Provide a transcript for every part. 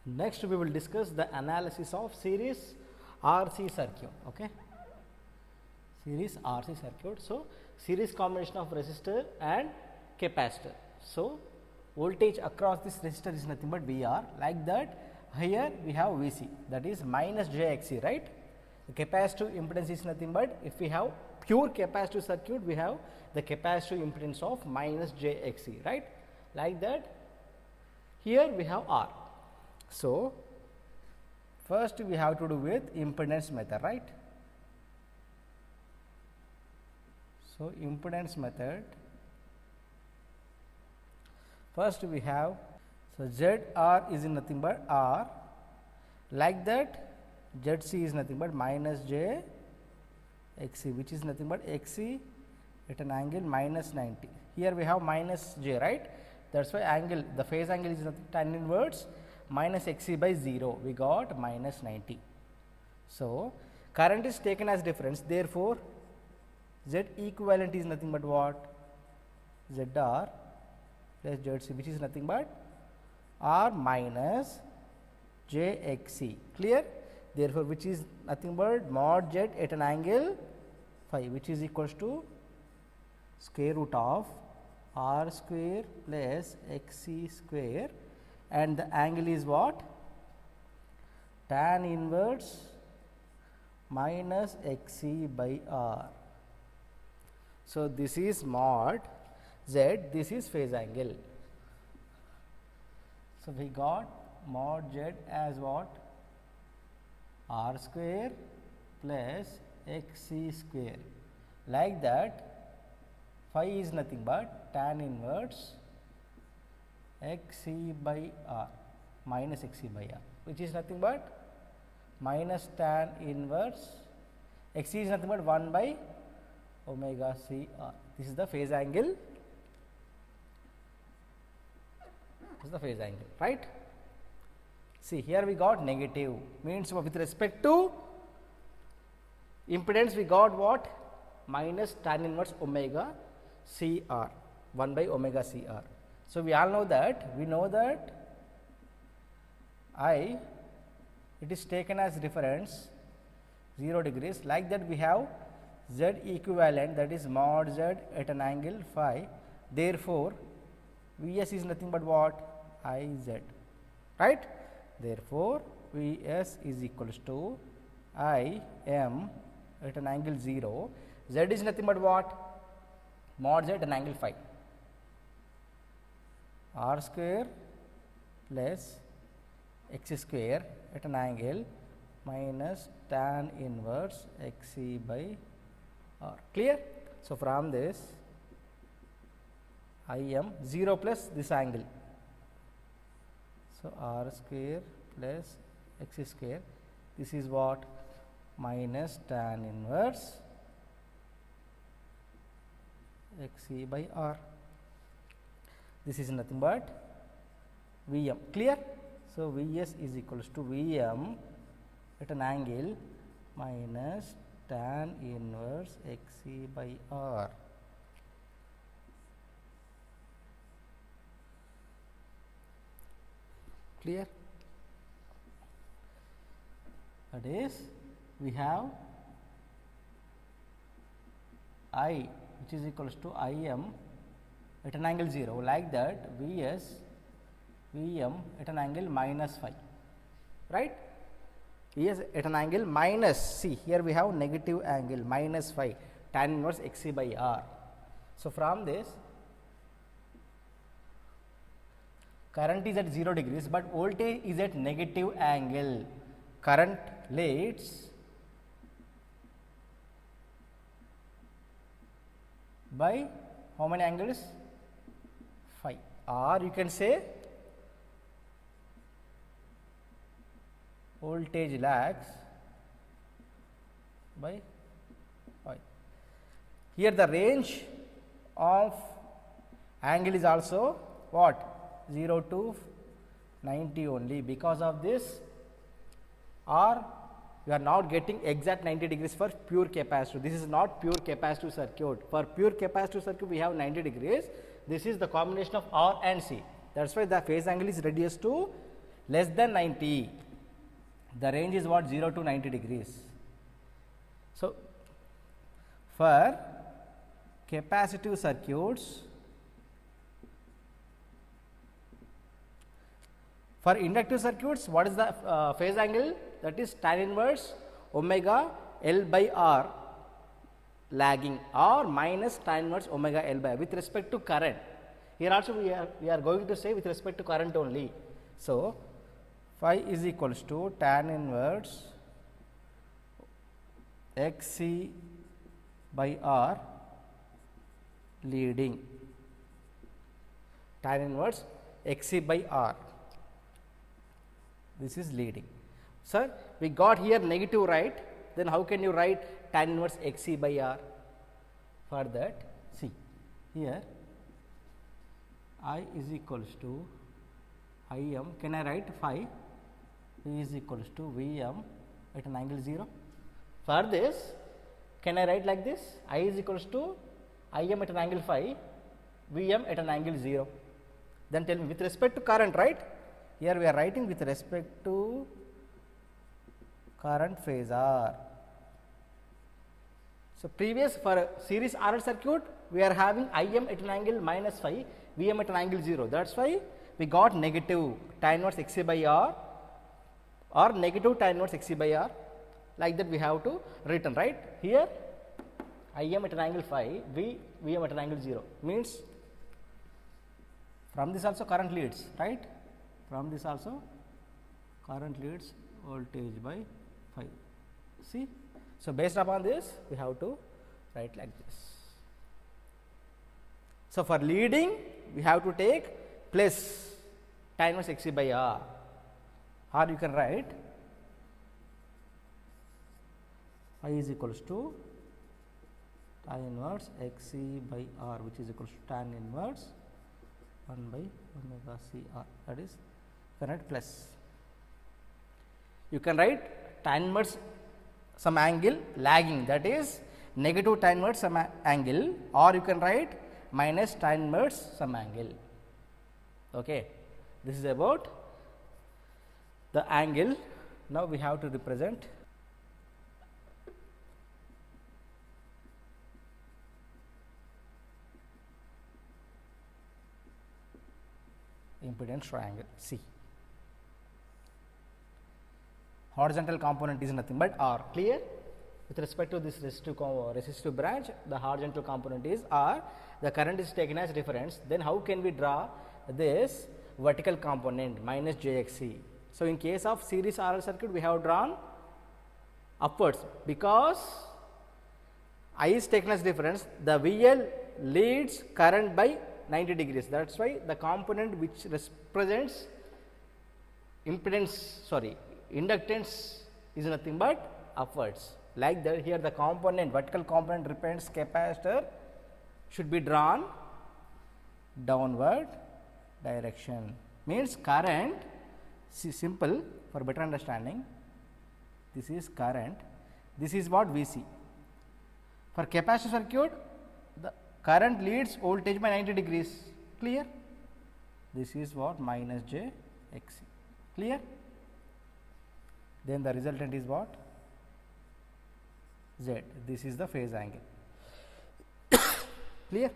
Next we will discuss the analysis of series RC circuit. Okay, series RC circuit. So series combination of resistor and capacitor. So voltage across this resistor is nothing but VR. Like that, here we have VC, that is minus JXC, right? The capacitive impedance is nothing but, if we have pure capacitive circuit, we have the capacitive impedance of minus JXC, right? Like that, here we have R. So first we have to do with impedance method, right? So impedance method, first we have, so ZR is nothing but R, like that ZC is nothing but minus J XC, which is nothing but XC at an angle minus 90. Here we have minus J, right? That is why angle, the phase angle is nothing, tan inverse minus XC by 0, we got minus 90. So current is taken as difference, therefore Z equivalent is nothing but what? ZR plus ZC, which is nothing but R minus JXC, clear? Therefore which is nothing but mod Z at an angle phi, which is equals to square root of R square plus XC square, and the angle is what? Tan inverse minus XC by R. So this is mod Z, this is phase angle. So we got mod Z as what? R square plus XC square. Like that, phi is nothing but tan inverse XC by R minus XC by R, which is nothing but minus tan inverse XC is nothing but 1 by omega C R. This is the phase angle. This is the phase angle, right? See, here we got negative, means with respect to impedance we got what? Minus tan inverse omega C R, 1 by omega C R. So we all know that, we know that I, it is taken as reference 0 degrees, like that we have Z equivalent, that is mod Z at an angle phi, therefore Vs is nothing but what? Iz, right? Therefore Vs is equals to Im at an angle 0, Z is nothing but what? Mod Z at an angle phi, R square plus X square at an angle minus tan inverse XC by R, clear? So from this Im 0 plus this angle, so R square plus X square, this is what? Minus tan inverse XC by R. This is nothing but Vm, clear? So Vs is equals to Vm at an angle minus tan inverse XC by R. Clear? That is, we have I, which is equals to Im at an angle 0, like that Vs Vm at an angle minus phi, right? Vs at an angle minus, see here we have negative angle minus phi, tan inverse XC by R. So from this, current is at 0 degrees, but voltage is at negative angle. Current leads by how many angles? Phi, or you can say voltage lags by phi. Here the range of angle is also what? 0 to 90 only. Because of this, or you are not getting exact 90 degrees for pure capacitor. This is not pure capacitive circuit. For pure capacitive circuit we have 90 degrees. This is the combination of R and C. That is why the phase angle is reduced to less than 90. The range is what? 0 to 90 degrees. So, for capacitive circuits, for inductive circuits, what is the phase angle? That is tan inverse omega L by R lagging or minus tan inverse omega L by R with respect to current. Here also we are going to say with respect to current only. So, phi is equals to tan inverse XC by R leading, tan inverse XC by R, this is leading. Sir, we got here negative, right? Then how can you write tan inverse XC by R? For that, see here I is equals to Im, can I write phi V is equals to Vm at an angle 0? For this, can I write like this? I is equals to Im at an angle phi, Vm at an angle 0. Then tell me with respect to current, right? Here we are writing with respect to current phasor. So, previous for series RL circuit, we are having Im at an angle minus phi, Vm at an angle 0. That is why we got negative tan inverse Xc by R or negative tan inverse Xc by R. Like that we have to written, right? Here Im at an angle phi, Vm at an angle 0 means from this also current leads, right? From this also current leads voltage by phi. See? So, based upon this we have to write like this. So, for leading we have to take plus tan inverse Xc by R, or you can write I is equals to tan inverse Xc by R, which is equals to tan inverse 1 by omega C R, that is you can write plus. You can write tan inverse some angle lagging, that is negative tan inverse some angle, or you can write minus tan inverse some angle. Okay. This is about the angle. Now, we have to represent impedance triangle C. Horizontal component is nothing but R. Clear? With respect to this resistive branch, the horizontal component is R. The current is taken as reference. Then how can we draw this vertical component minus JXC? So, in case of series RL circuit, we have drawn upwards because I is taken as reference. The VL leads current by 90 degrees. That is why the component which represents inductance is nothing but upwards. Like that, here the component, vertical component represents capacitor should be drawn downward direction. Means current, see, simple for better understanding, this is current, this is what Vc. For capacitor circuit, the current leads voltage by 90 degrees. Clear? This is what? Minus j Xc. Clear? Then the resultant is what? Z. This is the phase angle. Clear?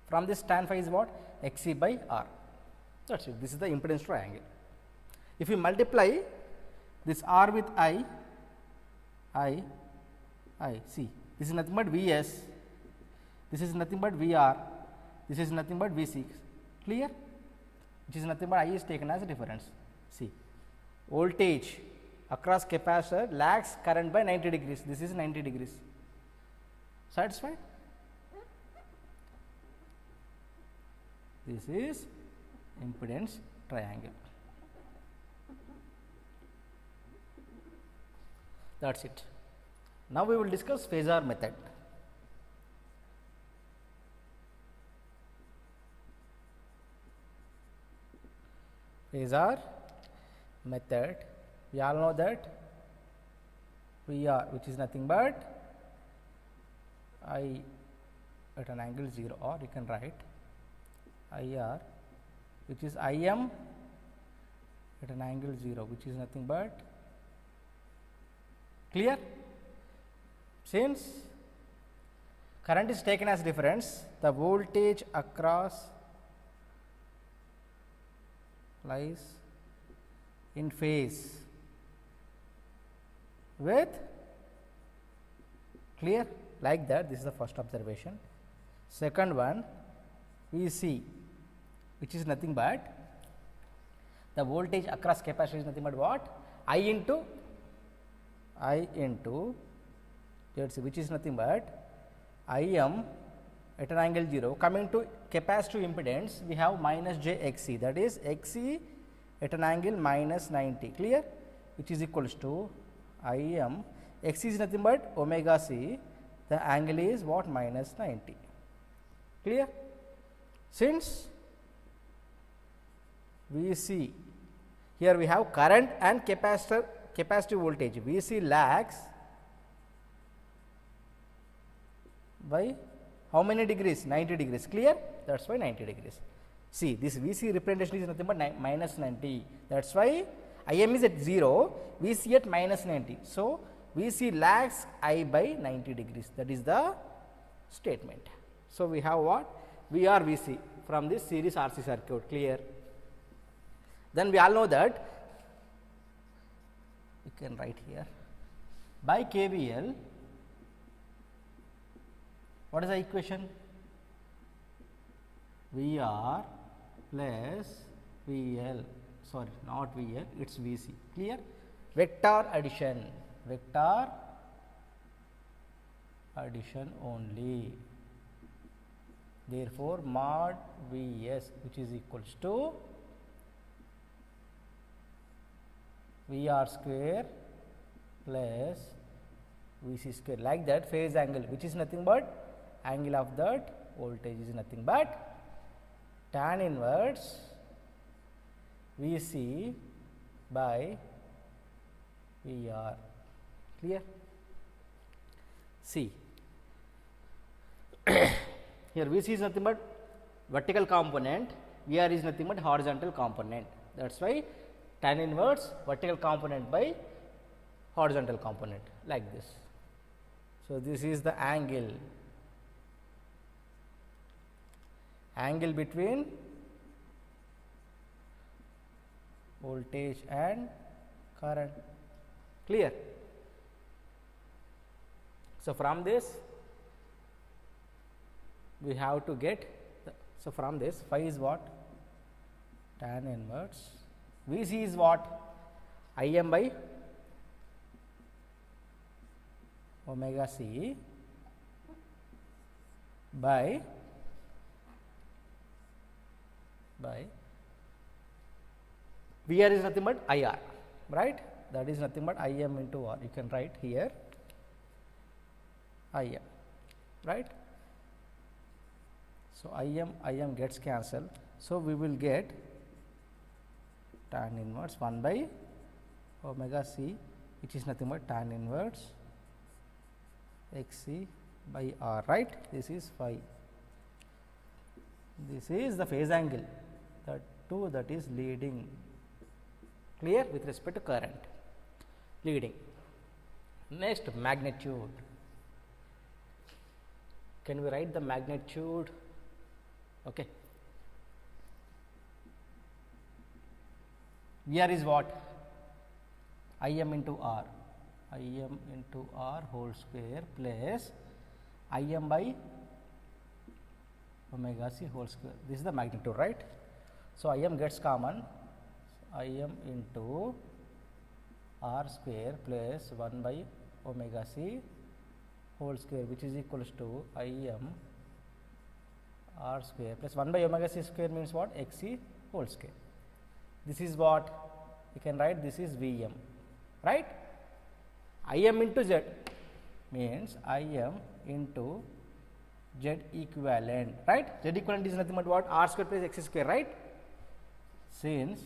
From this tan phi is what? Xc by R. That is it. This is the impedance triangle. If you multiply this R with I, see, this is nothing but Vs, this is nothing but Vr, this is nothing but Vc. Clear? Which is nothing but I is taken as a reference. See, voltage across capacitor lags current by 90 degrees. This is 90 degrees. Satisfied? This is impedance triangle. That is it. Now, we will discuss phasor method. Phasor method, we all know that VR, which is nothing but I at an angle 0, or you can write IR, which is Im at an angle 0, which is nothing but, clear? Since current is taken as reference, the voltage across lies in phase with, clear? Like that, this is the first observation. Second one, we see, which is nothing but, the voltage across capacitor is nothing but what? I into ZC, which is nothing but I m at an angle 0. Coming to capacitive impedance, we have minus j XC, that is XC at an angle minus 90, clear? Which is equals to I m, XC is nothing but omega c, the angle is what? Minus 90, clear? Since we see here we have current and capacitive voltage, VC lags by how many degrees? 90 degrees, clear? That is why 90 degrees. See, this VC representation is nothing but minus 90, that is why IM is at 0, VC at minus 90. So, VC lags I by 90 degrees, that is the statement. So, we have what? VR VC from this series RC circuit, clear? Then we all know that, we can write here, by KVL, what is the equation? VR plus VL, sorry, not VL, it is VC, clear? Vector addition only. Therefore, mod Vs, which is equals to VR square plus Vc square, like that. Phase angle, which is nothing but angle of that voltage, is nothing but tan inverse Vc by VR, clear? See, here Vc is nothing but vertical component, VR is nothing but horizontal component, that is why tan inverse vertical component by horizontal component, like this. So, this is the angle between voltage and current, clear? So, from this we have to get so from this phi is what? Tan inverse Vc is what? Im by omega c by VR is nothing but IR, right? That is nothing but Im into R. You can write here Im, right? So, Im gets cancelled. So, we will get tan inverse 1 by omega c, which is nothing but tan inverse XC by R, right? This is phi. This is the phase angle, that is leading, clear, with respect to current, leading. Next, magnitude. Can we write the magnitude? Okay. VR is what? Im into R, Im into R whole square plus Im by omega c whole square. This is the magnitude, right? So, Im gets common, Im into R square plus 1 by omega c whole square, which is equals to Im R square plus 1 by omega c square means what? Xc whole square. This is what? You can write this is Vm, right? Im into Z means Im into Z equivalent, right? Z equivalent is nothing but what? R square plus X square, right? Since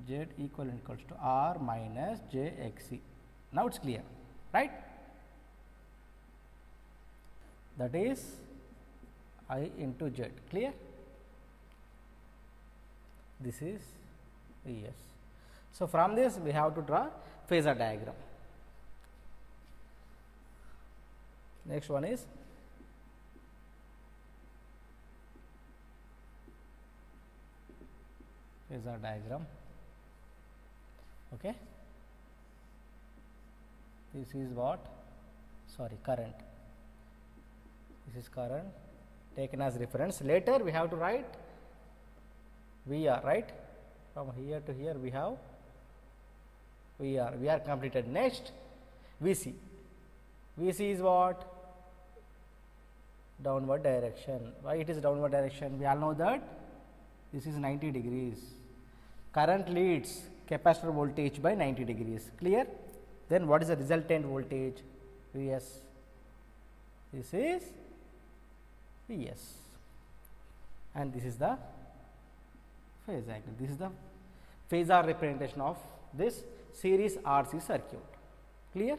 Z equivalent equals to R minus J Xc. Now, it is clear, right? That is I into Z, clear? This is Vs. So, from this we have to draw phasor diagram. Next one is phasor diagram. Okay. This is what? Sorry, current. This is current taken as reference. Later we have to write VR, right? From here to here we have VR. VR completed. Next, VC. VC is what? Downward direction. Why it is downward direction? We all know that this is 90 degrees. Current leads capacitor voltage by 90 degrees. Clear? Then what is the resultant voltage? Vs. This is Vs. And this is the phase angle. This is the phasor representation of this series RC circuit. Clear?